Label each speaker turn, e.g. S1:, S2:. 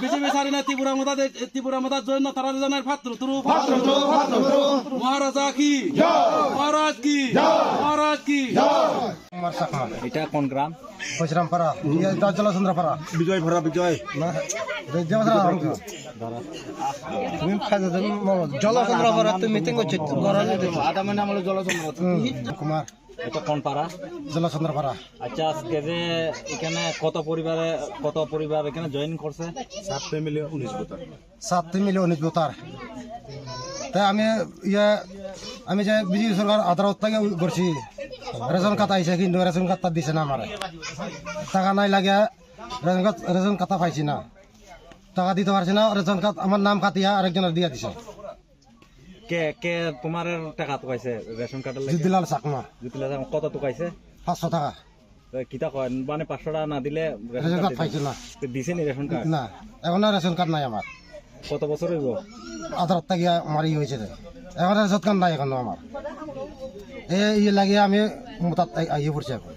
S1: BJP সারি না ত্রিপুরা মতার জন্য তারা জনের ভাতৃ তুরু মহারাজা কি মহারাজ কি মহারাজ কি।
S2: এটা কোন গ্রাম?
S3: পশ্রামপাড়া জলচন্দ্রপাড়া
S1: বিজয় ভরা বিজয়
S3: জলচন্দ্রপাড়া তুমি মিটিং করছো
S2: আদা মানে আমরা জলচন্দ্র
S3: কুমার
S2: এটা কোন পাড়া?
S3: জলচন্দ্রপাড়া।
S2: আচ্ছা আজকে যে এখানে কত পরিবার এখানে জয়েন করছে?
S3: 7 মিলিয়ন 19 ভোটার। তাই আমি যে বিজেপি সরকার আদালত থেকে করছি রেশন কার্ড আইছে কিন্তু রেশন কার্ডটা দিছে না আমার টাকা নাই লাগে রেশন কার্ডটা পাইছি না টাকা দিতে পারছি না রেশন কার্ড আমার নাম কাটিয়া আরেকজনের দিয়া দিছে।
S2: কে তোমার টাকা টুকাইছে রেশন কার্ডের লাগে?
S3: জিদ্দিলাল চাকমা।
S2: কত টুকাইছে?
S3: 500 টাকা।
S2: কিতা কয় মানে 500 টাকা না দিলে
S3: রেশন কার্ড পাইছি না।
S2: দিছে নি রেশন কার্ড?
S3: না এখন রেশন কার্ড নাই আমার।
S2: কত বছর হইব?
S3: আদালত থেকে আমার হয়েছে এখন রেশন কার্ড নাই এখন আমার এই লাগে আমি তাত আইয়ে পড়ছি এখন।